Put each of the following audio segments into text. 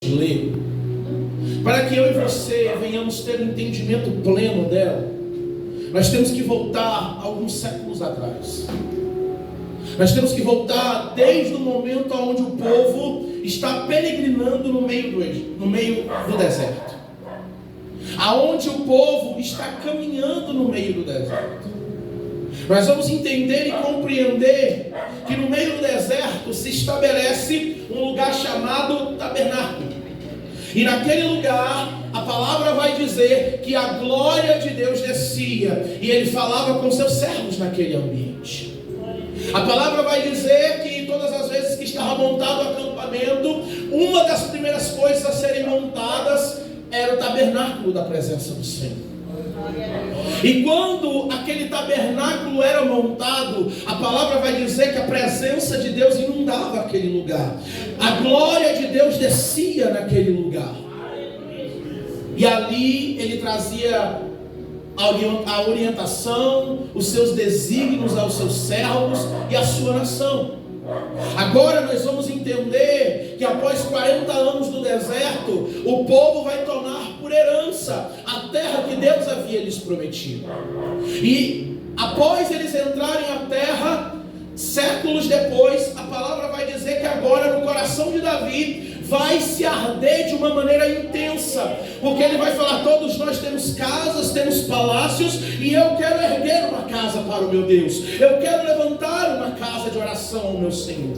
ler, para que eu e você venhamos ter um entendimento pleno dela, nós temos que voltar alguns séculos atrás. Nós temos que voltar desde o momento onde o povo está peregrinando no meio do deserto, aonde o povo está caminhando no meio do deserto. Nós vamos entender e compreender que no meio do deserto se estabelece um lugar chamado tabernáculo. E naquele lugar, a palavra vai dizer que a glória de Deus descia, e ele falava com seus servos naquele ambiente. A palavra vai dizer que todas as vezes que estava montado o acampamento, uma das primeiras coisas a serem montadas era o tabernáculo da presença do Senhor. E quando aquele tabernáculo era montado, a palavra vai dizer que a presença de Deus inundava aquele lugar. A glória de Deus descia naquele lugar. E ali ele trazia a orientação, os seus desígnios aos seus servos e à sua nação. Agora nós vamos entender que após 40 anos do deserto, o povo vai tornar por herança a terra que Deus havia lhes prometido. E após eles entrarem à terra, séculos depois, a palavra vai dizer que agora no coração de Davi vai se arder de uma maneira intensa, porque ele vai falar: todos nós temos casas, temos palácios, e eu quero erguer uma casa para o meu Deus, eu quero levantar uma casa de oração ao meu Senhor.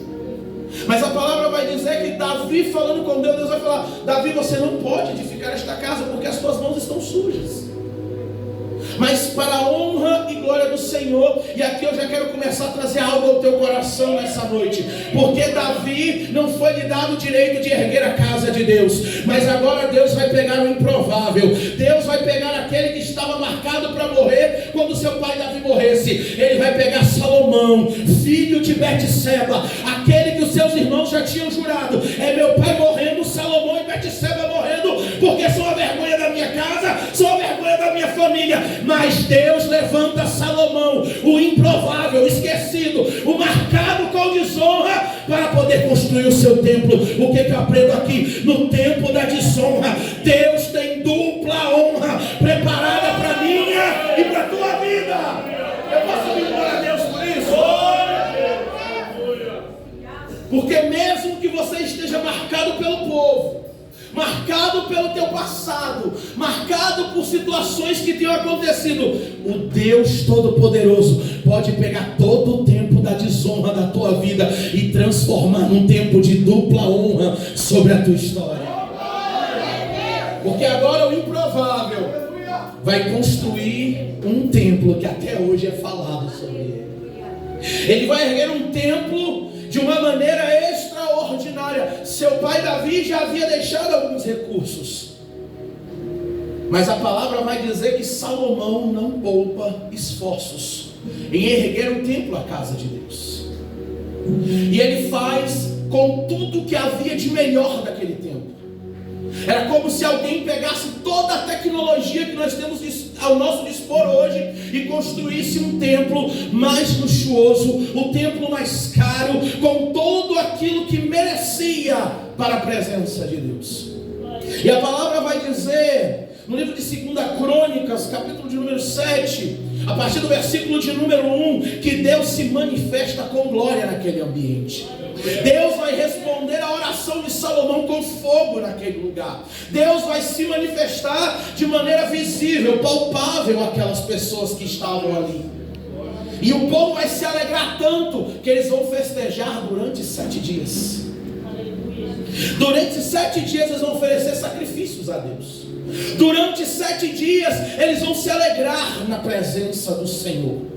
Mas a palavra vai dizer que Davi, falando com Deus, Deus vai falar: Davi, você não pode edificar esta casa, porque as tuas mãos estão sujas. Mas para a honra e glória do Senhor, e aqui eu já quero começar a trazer algo ao teu coração nessa noite, porque Davi não foi lhe dado o direito de erguer a casa de Deus, mas agora Deus vai pegar o improvável. Deus vai pegar aquele que estava marcado para morrer quando seu pai Davi morresse. Ele vai pegar Salomão, filho de Betseba, aquele que os seus irmãos já tinham jurado: é meu pai morrendo, Salomão e Betseba morrendo, porque são a vergonha da minha casa, são a vergonha da minha família. Mas Deus levanta Salomão, o improvável, o esquecido, o marcado com desonra, para poder construir o seu templo. O que eu aprendo aqui? No tempo da desonra, Deus tem dupla honra preparada para minha e para a tua vida. Eu posso me glória a Deus por isso? Porque mesmo que você esteja marcado pelo povo, marcado pelo teu passado, marcado por situações que tenham acontecido, o Deus Todo-Poderoso pode pegar todo o tempo da desonra da tua vida e transformar num tempo de dupla honra sobre a tua história. Porque agora o improvável vai construir um templo que até hoje é falado sobre ele. Ele vai erguer um templo de uma maneira extraordinária. Seu pai Davi já havia deixado alguns recursos, mas a palavra vai dizer que Salomão não poupa esforços em erguer um templo à casa de Deus. E ele faz com tudo que havia de melhor daquele tempo. Era como se alguém pegasse toda a tecnologia que nós temos ao nosso dispor hoje e construísse um templo mais luxuoso, um templo mais caro, com tudo aquilo que merecia para a presença de Deus. E a palavra vai dizer no livro de 2 Crônicas, capítulo de número 7, a partir do versículo de número 1, que Deus se manifesta com glória naquele ambiente. Deus vai responder a oração de Salomão com fogo naquele lugar. Deus vai se manifestar de maneira visível, palpável àquelas pessoas que estavam ali. E o povo vai se alegrar tanto que eles vão festejar durante 7 dias. Durante 7 dias eles vão oferecer sacrifícios a Deus. Durante 7 dias eles vão se alegrar na presença do Senhor.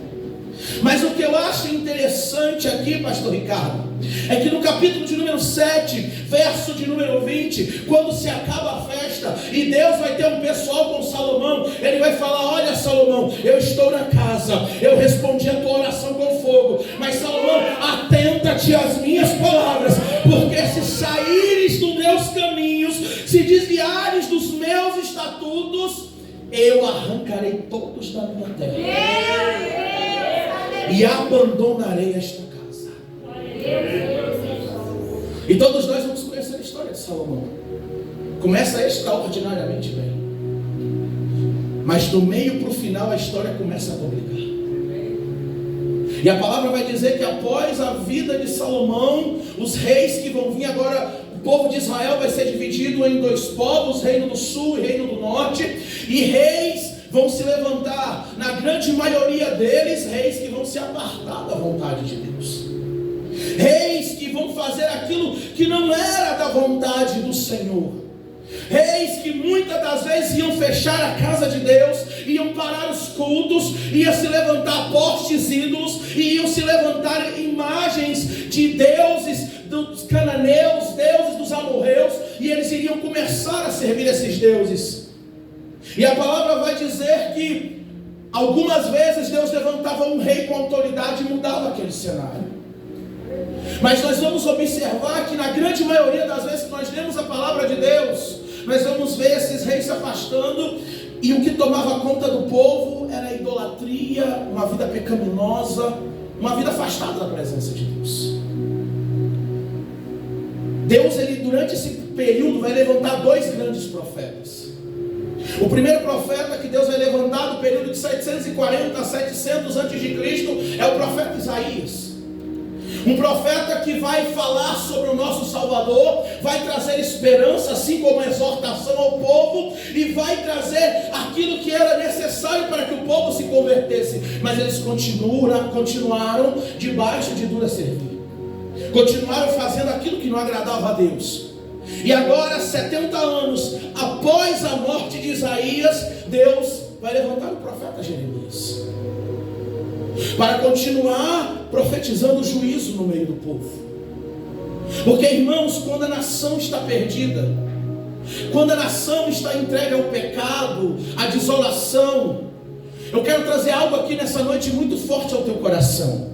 Mas o que eu acho interessante aqui, pastor Ricardo, é que no capítulo de número 7, verso de número 20, quando se acaba a festa e Deus vai ter um pessoal com Salomão, ele vai falar: olha Salomão, eu estou na casa, eu respondi a tua oração com fogo, mas Salomão, atenta-te às minhas palavras, porque se saíres dos meus caminhos, se desviares dos meus estatutos, eu arrancarei todos da minha terra e abandonarei esta casa. E todos nós vamos conhecer a história de Salomão. Salomão começa extraordinariamente bem, mas do meio para o final a história começa a complicar. E a palavra vai dizer que após a vida de Salomão, os reis que vão vir agora, o povo de Israel vai ser dividido em dois povos, reino do sul e reino do norte, e reis vão se levantar, na grande maioria deles, reis que vão se apartar da vontade de Deus, reis que vão fazer aquilo que não era da vontade do Senhor, reis que muitas das vezes iam fechar a casa de Deus, iam parar os cultos, iam se levantar postes ídolos, e iam se levantar imagens de deuses dos cananeus, deuses dos amorreus, e eles iriam começar a servir esses deuses. E a palavra vai dizer que algumas vezes Deus levantava um rei com autoridade e mudava aquele cenário. Mas nós vamos observar que na grande maioria das vezes que nós lemos a palavra de Deus, nós vamos ver esses reis se afastando, e o que tomava conta do povo era a idolatria, uma vida pecaminosa, uma vida afastada da presença de Deus. Deus, ele durante esse período vai levantar dois grandes profetas. O primeiro profeta que Deus vai levantar no período de 740 a 700 a.C. é o profeta Isaías. Um profeta que vai falar sobre o nosso Salvador, vai trazer esperança, assim como exortação ao povo, e vai trazer aquilo que era necessário para que o povo se convertesse. Mas eles continuaram debaixo de dura servir, continuaram fazendo aquilo que não agradava a Deus. E agora, 70 anos após a morte de Isaías, Deus vai levantar o profeta Jeremias para continuar profetizando juízo no meio do povo. Porque, irmãos, quando a nação está perdida, quando a nação está entregue ao pecado, à desolação, eu quero trazer algo aqui nessa noite muito forte ao teu coração.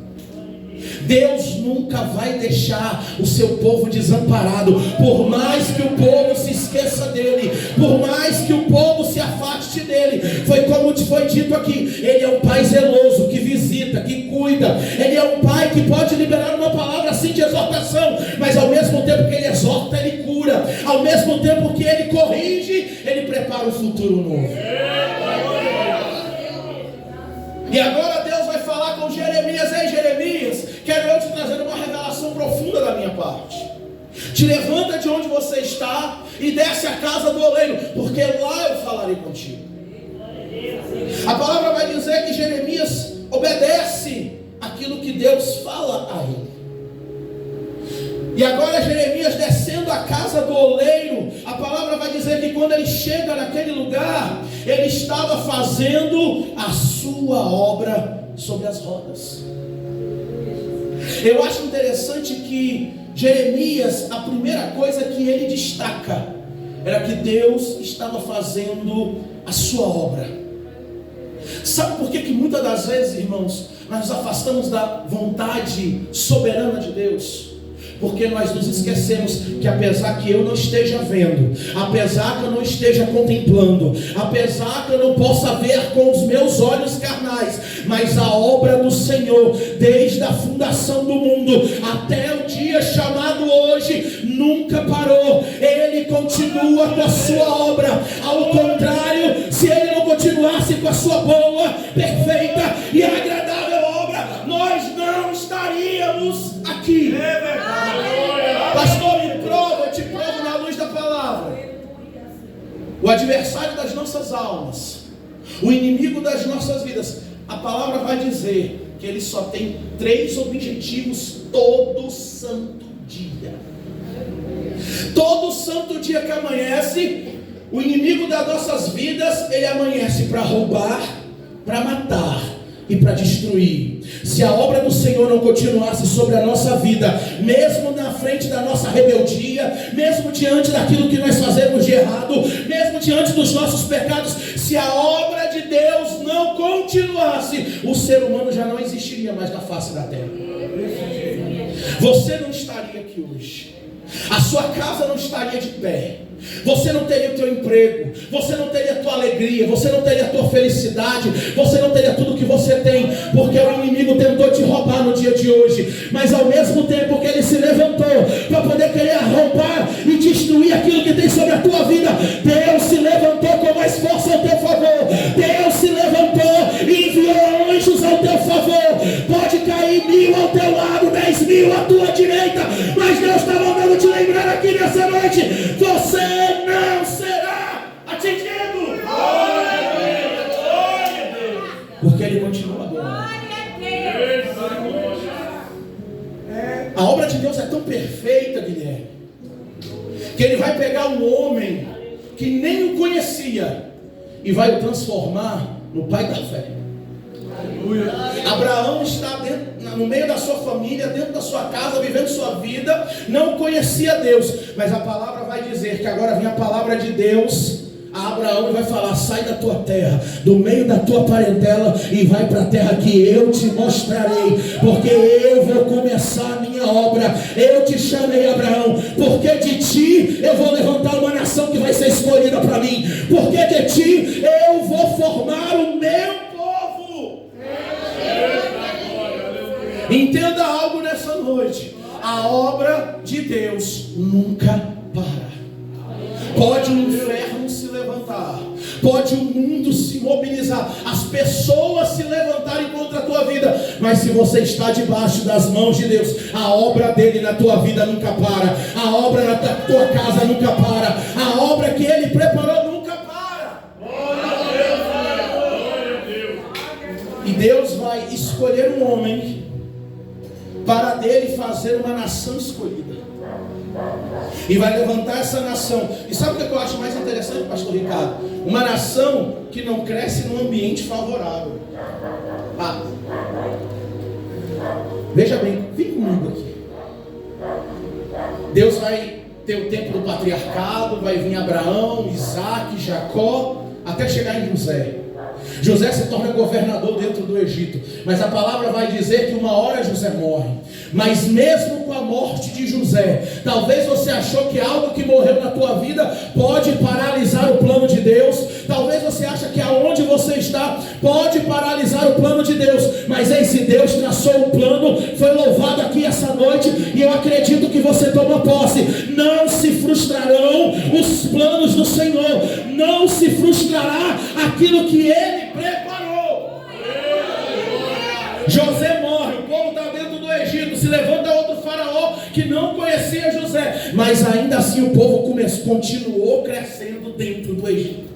Deus nunca vai deixar o seu povo desamparado, por mais que o povo se esqueça dele, por mais que o povo se afaste dele. Foi como te foi dito aqui, ele é um pai zeloso, que visita, que cuida, ele é um pai que pode liberar uma palavra assim de exortação, mas ao mesmo tempo que ele exorta, ele cura, ao mesmo tempo que ele corrige, ele prepara um futuro novo. E agora Deus vai falar com Jeremias: ei Jeremias, quero eu te trazer uma revelação profunda da minha parte. Te levanta de onde você está e desce à casa do oleiro, porque lá eu falarei contigo. A palavra vai dizer que Jeremias obedece aquilo que Deus fala a ele. E agora Jeremias descendo a casa do oleiro, a palavra vai dizer que quando ele chega naquele lugar, ele estava fazendo a sua obra sobre as rodas. Eu acho interessante que Jeremias, a primeira coisa que ele destaca era que Deus estava fazendo a sua obra. Sabe por que muitas das vezes, irmãos, nós nos afastamos da vontade soberana de Deus? Porque nós nos esquecemos que apesar que eu não esteja vendo, apesar que eu não esteja contemplando, apesar que eu não possa ver com os meus olhos carnais, mas a obra do Senhor, desde a fundação do mundo até o dia chamado hoje, nunca parou. Ele continua com a sua obra. Ao contrário, se ele não continuasse com a sua boa, perfeita e agradável obra, nós não estaríamos aqui. Pastor, me prova, eu te provo na luz da palavra. O adversário das nossas almas, o inimigo das nossas vidas, a palavra vai dizer que ele só tem 3 objetivos todo santo dia. Todo santo dia que amanhece, o inimigo das nossas vidas, ele amanhece para roubar, para matar e para destruir. Se a obra do Senhor não continuasse sobre a nossa vida, mesmo na frente da nossa rebeldia, mesmo diante daquilo que nós fazemos de errado, mesmo diante dos nossos pecados, se a obra de Deus não continuasse, o ser humano já não existiria mais na face da terra. Você não estaria aqui hoje. a sua casa não estaria de pé, você não teria o teu emprego, você não teria a tua alegria, você não teria a tua felicidade, você não teria tudo que você tem, porque o inimigo tentou te roubar no dia de hoje, mas ao mesmo tempo que ele se levantou para poder querer roubar e destruir aquilo que tem sobre a tua vida, Deus se levantou com mais força ao teu favor, Deus se levantou e enviou anjos ao teu favor. Pode cair 1000 ao teu lado, 10.000 à tua direita, mas Deus está mandando te lembrar aqui nessa noite, você não será atingido. Porque ele continua adorando. A obra de Deus é tão perfeita, Guilherme, que ele vai pegar um homem que nem o conhecia e vai o transformar no pai da fé. Abraão está no meio da sua família, dentro da sua casa, vivendo sua vida, não conhecia Deus, mas a palavra vai dizer que agora vem a palavra de Deus a Abraão e vai falar: sai da tua terra, do meio da tua parentela e vai para a terra que eu te mostrarei, porque eu vou começar a minha obra. Eu te chamei, Abraão, porque de ti eu vou levantar uma nação que vai ser escolhida para mim, porque de ti eu vou formar o meu povo. Entenda algo nessa noite: a obra de Deus nunca para. Pode o inferno se levantar, pode o mundo se mobilizar, as pessoas se levantarem contra a tua vida, mas se você está debaixo das mãos de Deus, a obra dele na tua vida nunca para, a obra na tua casa nunca para, a obra que ele preparou nunca para. E Deus vai escolher um homem para dele fazer uma nação escolhida, e vai levantar essa nação. E sabe o que eu acho mais interessante, pastor Ricardo? Uma nação que não cresce num ambiente favorável. Veja bem, vem comigo aqui. Deus vai ter o tempo do patriarcado, vai vir Abraão, Isaac, Jacó, até chegar em José. José se torna governador dentro do Egito, mas a palavra vai dizer que uma hora José morre. Mas mesmo com a morte de José, talvez você achou que algo que morreu na tua vida pode paralisar o plano de Deus. Talvez você acha que aonde você está pode paralisar o plano de Deus, mas esse Deus traçou um plano, foi louvado aqui essa noite, e eu acredito que você toma posse. Não se frustrarão os planos do Senhor, não se frustrará aquilo que Ele preparou. José morre, o povo está dentro do Egito, se levanta outro faraó que não conhecia José, mas ainda assim o povo continuou crescendo dentro do Egito.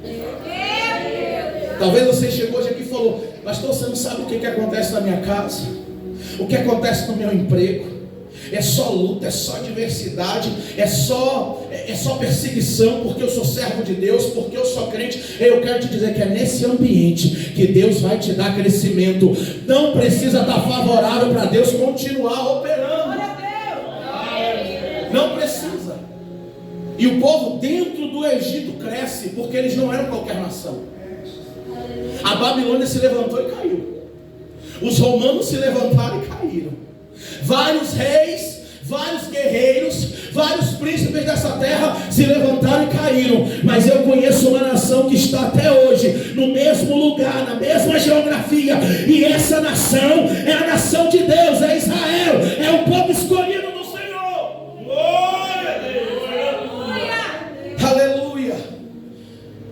Talvez você chegou hoje aqui e falou: pastor, você não sabe o que acontece na minha casa, o que acontece no meu emprego. É só luta, é só adversidade, é só perseguição, porque eu sou servo de Deus, porque eu sou crente. Eu quero te dizer que é nesse ambiente que Deus vai te dar crescimento. Não precisa estar favorável para Deus continuar operando. Não precisa. E o povo dentro do Egito cresce, porque eles não eram qualquer nação. A Babilônia se levantou e caiu. Os romanos se levantaram e caíram. Vários reis, vários guerreiros, vários príncipes dessa terra se levantaram e caíram. Mas eu conheço uma nação que está até hoje no mesmo lugar, na mesma geografia. E essa nação é a nação de Deus, é Israel, é o povo escolhido do Senhor. Glória a Deus. Aleluia.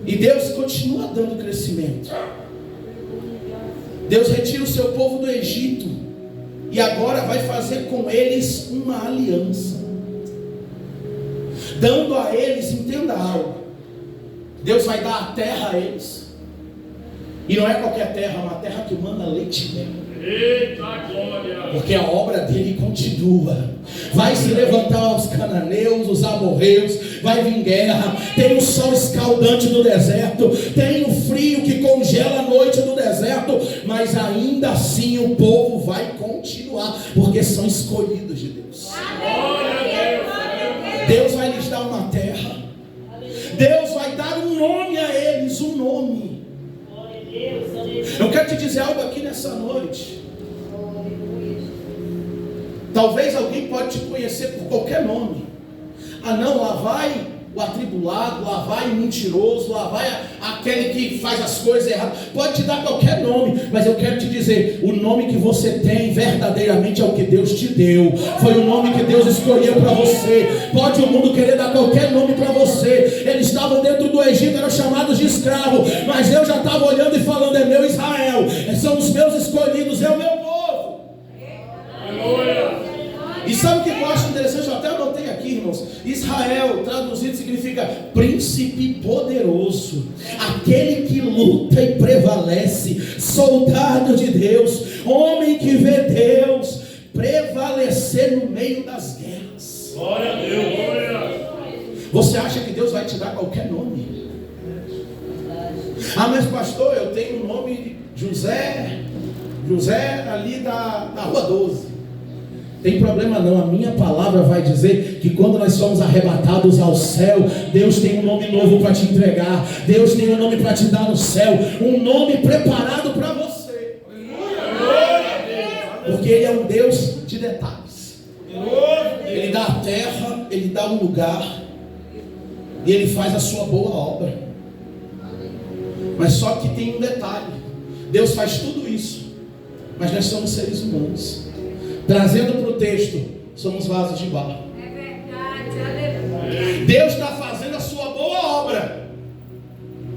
E Deus continua dando crescimento. Deus retira o seu povo do Egito e agora vai fazer com eles uma aliança, dando a eles, entenda algo, Deus vai dar a terra a eles, e não é qualquer terra, é uma terra que manda leite e mel. Eita glória! Porque a obra dele continua. Vai se levantar os cananeus, os amorreus, vai vir guerra. Tem o sol escaldante do deserto, tem o frio que congela a noite do deserto, mas ainda assim o povo vai continuar, porque são escolhidos de Deus. Deus vai lhes dar uma terra, Deus vai dar um nome a eles, um nome. Eu quero te dizer algo aqui nessa noite. Talvez alguém pode te conhecer por qualquer nome, Ah não, lá vai o atribulado, lá vai o mentiroso, lá vai aquele que faz as coisas erradas. Pode te dar qualquer nome, mas eu quero te dizer, o nome que você tem verdadeiramente é o que Deus te deu. Foi o nome que Deus escolheu para você. Pode o mundo querer dar qualquer nome para você. Eles estavam dentro do Egito, eram chamados de escravo, mas Deus já estava olhando e falando: é meu Israel, são os meus escolhidos, é o meu povo. Aleluia. E sabe o que eu acho interessante? Eu até anotei aqui, irmãos. Israel, traduzido, significa príncipe poderoso, aquele que luta e prevalece, soldado de Deus, homem que vê Deus prevalecer no meio das guerras. Glória a Deus, glória. Você acha que Deus vai te dar qualquer nome? Ah, mas pastor, eu tenho o nome de José ali da Rua 12. Tem problema não, a minha palavra vai dizer que quando nós somos arrebatados ao céu, Deus tem um nome novo para te entregar. Deus tem um nome para te dar no céu, um nome preparado para você. Porque Ele é um Deus de detalhes. Ele dá a terra, Ele dá um lugar, e Ele faz a sua boa obra. Mas só que tem um detalhe: Deus faz tudo isso, mas nós somos seres humanos. Trazendo para o texto, somos vasos de barro. É verdade, aleluia. Deus está fazendo a sua boa obra,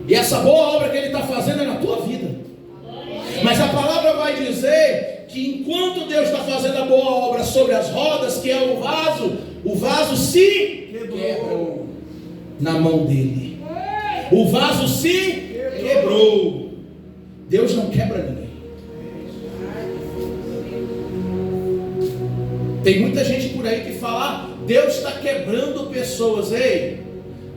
e essa boa obra que Ele está fazendo é na tua vida. Mas a palavra vai dizer que enquanto Deus está fazendo a boa obra sobre as rodas, que é o vaso se quebrou na mão dele. O vaso se quebrou. Deus não quebra ninguém. Tem muita gente por aí que fala: Deus está quebrando pessoas. Ei,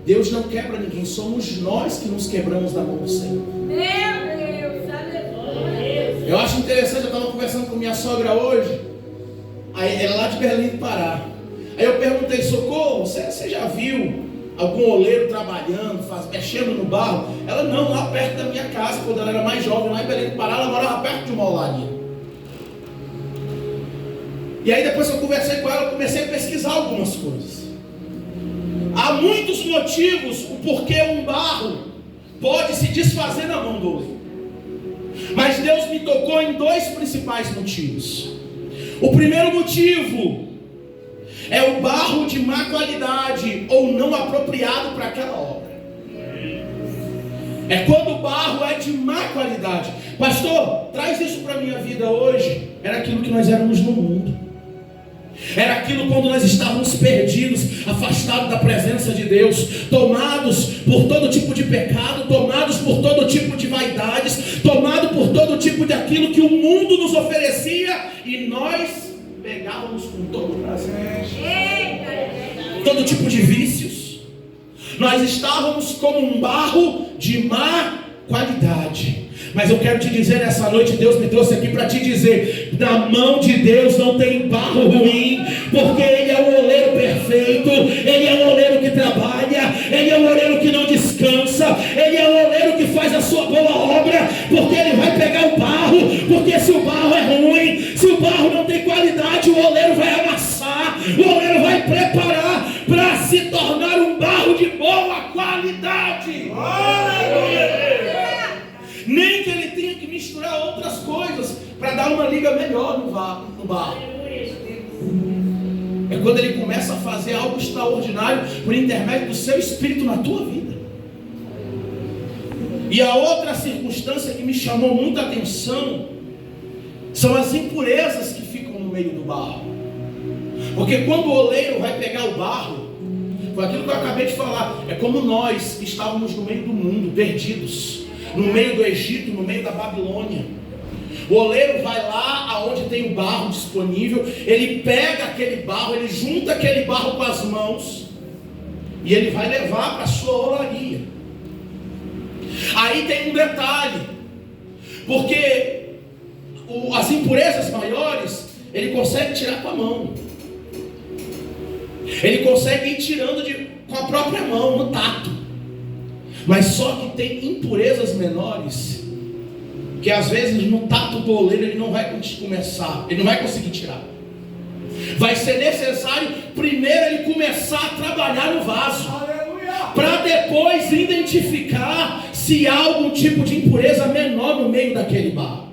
Deus não quebra ninguém, somos nós que nos quebramos na mão do Senhor. Meu Deus, aleluia. Eu acho interessante, eu estava conversando com minha sogra hoje, aí ela é lá de Belém do Pará. Aí eu perguntei: Socorro, você já viu algum oleiro trabalhando, mexendo no barro? Ela: não, lá perto da minha casa, quando ela era mais jovem, lá em Belém do Pará, ela morava perto de uma olaria. E aí depois que eu conversei com ela, eu comecei a pesquisar algumas coisas. Há muitos motivos o porquê um barro pode se desfazer na mão do outro. Mas Deus me tocou em dois principais motivos. O primeiro motivo é o barro de má qualidade ou não apropriado para aquela obra. É quando o barro é de má qualidade. Pastor, traz isso para a minha vida hoje. Era aquilo que nós éramos no mundo. Era aquilo quando nós estávamos perdidos, afastados da presença de Deus, tomados por todo tipo de pecado, tomados por todo tipo de vaidades, tomados por todo tipo de aquilo que o mundo nos oferecia, e nós pegávamos com todo prazer, todo tipo de vícios. Nós estávamos como um barro de má qualidade. Mas eu quero te dizer nessa noite, Deus me trouxe aqui para te dizer: na mão de Deus não tem barro ruim, porque Ele é o oleiro perfeito, Ele é o oleiro que trabalha, Ele é o oleiro que não descansa, Ele é o oleiro que faz a sua boa obra, porque Ele vai pegar o barro, porque se o barro é ruim, se o barro não tem qualidade, o oleiro vai amassar, o oleiro vai preparar para se tornar um barro de boa qualidade. Aleluia! Nem que ele tenha que misturar outras coisas para dar uma liga melhor no barro. É quando ele começa a fazer algo extraordinário por intermédio do seu Espírito na tua vida. E a outra circunstância que me chamou muita atenção são as impurezas que ficam no meio do barro. Porque quando o oleiro vai pegar o barro, foi aquilo que eu acabei de falar, é como nós que estávamos no meio do mundo, perdidos, no meio do Egito, no meio da Babilônia. O oleiro vai lá aonde tem o barro disponível, ele pega aquele barro, ele junta aquele barro com as mãos e ele vai levar para a sua olaria. Aí tem um detalhe, porque as impurezas maiores ele consegue tirar com a mão, ele consegue ir tirando com a própria mão, no tato. Mas só que tem impurezas menores que às vezes no tato do oleiro ele não vai começar, ele não vai conseguir tirar. Vai ser necessário primeiro ele começar a trabalhar no vaso, para depois identificar se há algum tipo de impureza menor no meio daquele barro.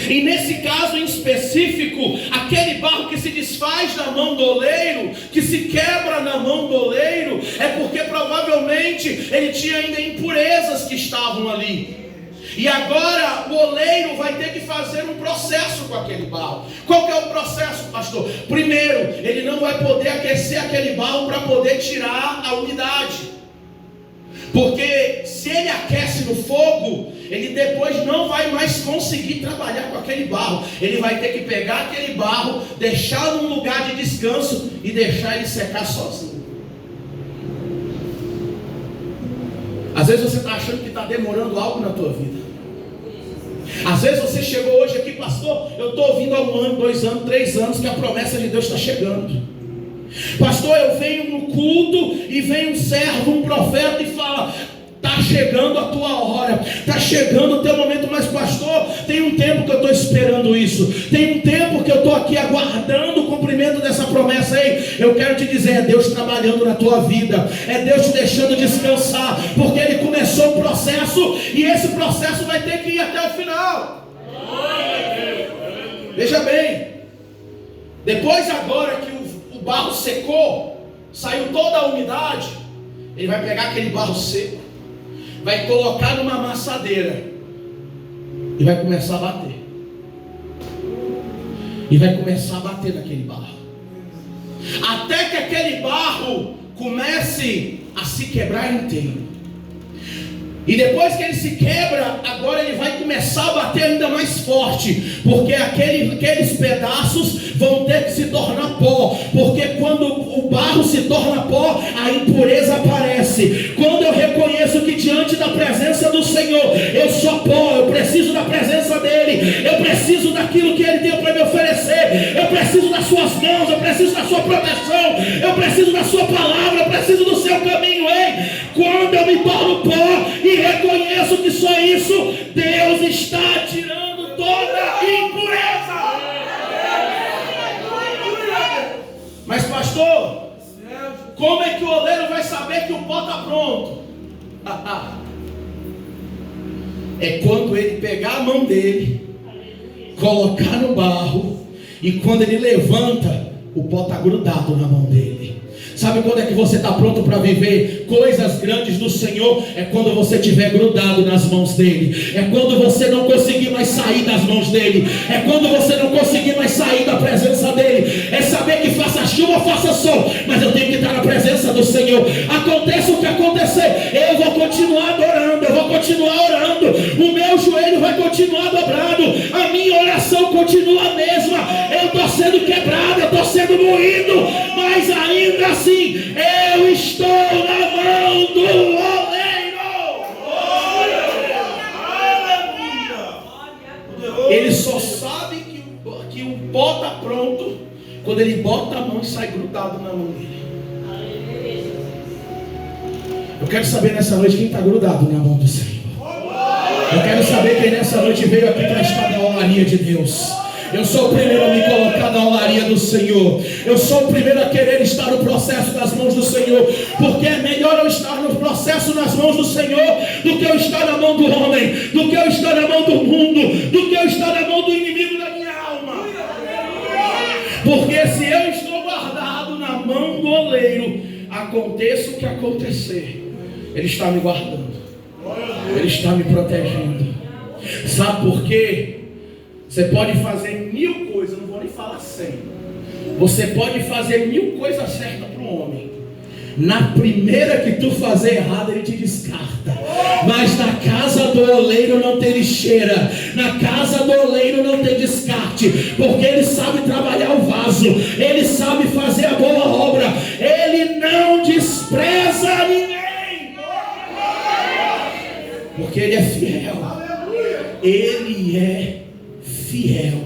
E nesse caso em específico, aquele barro que se desfaz na mão do oleiro, que se quebra na mão do oleiro, é porque provavelmente ele tinha ainda impurezas que estavam ali. E agora o oleiro vai ter que fazer um processo com aquele barro. Qual que é o processo, pastor? Primeiro, ele não vai poder aquecer aquele barro para poder tirar a umidade. Porque se ele aquece no fogo, ele depois não vai mais conseguir trabalhar com aquele barro. Ele vai ter que pegar aquele barro, deixar num lugar de descanso e deixar ele secar sozinho. Às vezes você está achando que está demorando algo na tua vida. Às vezes você chegou hoje aqui, pastor, eu estou ouvindo há 1 ano, 2 anos, 3 anos que a promessa de Deus está chegando. Pastor, eu venho no culto e vem um servo, um profeta e fala: está chegando a tua hora, está chegando o teu momento. Mas pastor, tem um tempo que eu estou esperando isso, tem um tempo que eu estou aqui aguardando o cumprimento dessa promessa. Ei, eu quero te dizer, é Deus trabalhando na tua vida, é Deus te deixando descansar, porque Ele começou um processo e esse processo vai ter que ir até o final. Veja bem, depois agora que o barro secou, saiu toda a umidade, ele vai pegar aquele barro seco, vai colocar numa amassadeira e vai começar a bater. E vai começar a bater naquele barro, até que aquele barro comece a se quebrar inteiro. E depois que ele se quebra, agora ele vai começar a bater ainda mais forte, porque aqueles pedaços vão ter que se tornar pó, porque quando o barro se torna pó, a impureza aparece. Quando eu reconheço que diante da presença do Senhor, eu sou pó, eu preciso da presença dEle, eu preciso daquilo que Ele tem para me oferecer, eu preciso das suas mãos, eu preciso da sua proteção, eu preciso da sua palavra, eu preciso do seu caminho. Ei, quando eu me torno pó e reconheço que só isso, Deus está tirando toda impureza. Mas pastor, como é que o oleiro vai saber que o pó está pronto? É quando ele pegar a mão dele, colocar no barro, e quando ele levanta, o pó está grudado na mão dele. Sabe quando é que você está pronto para viver coisas grandes do Senhor? É quando você estiver grudado nas mãos dEle. É quando você não conseguir mais sair das mãos dEle. É quando você não conseguir mais sair da presença dEle. É saber que faça chuva, faça sol, mas eu tenho que estar na presença do Senhor. Aconteça o que acontecer, eu vou continuar adorando, eu vou continuar orando, o meu joelho vai continuar dobrado, a minha oração continua a mesma. Eu estou sendo quebrado, eu estou sendo moído, mas ainda assim eu estou na mão do oleiro. Ele só sabe que o pó está pronto quando ele bota a mão e sai grudado na mão dele. Eu quero saber nessa noite quem está grudado na mão do Senhor. Eu quero saber quem nessa noite veio aqui para estar na olaria de Deus. Eu sou o primeiro a me colocar na olaria do Senhor. Eu sou o primeiro a querer estar no processo nas mãos do Senhor, porque é melhor eu estar no processo nas mãos do Senhor do que eu estar na mão do homem, do que eu estar na mão do mundo, do que eu estar na mão do inimigo da minha alma. Porque se eu estou guardado na mão do oleiro, aconteça o que acontecer, Ele está me guardando, Ele está me protegendo. Sabe por quê? Você pode fazer 1000 coisas, não vou nem falar 100. Você pode fazer 1000 coisas certas para um homem. Na primeira que tu fazer errado, ele te descarta. Mas na casa do oleiro não tem lixeira, na casa do oleiro não tem descarte, porque ele sabe trabalhar o vaso, ele sabe fazer a boa obra, ele não despreza ninguém, porque ele é fiel. Ele é fiel.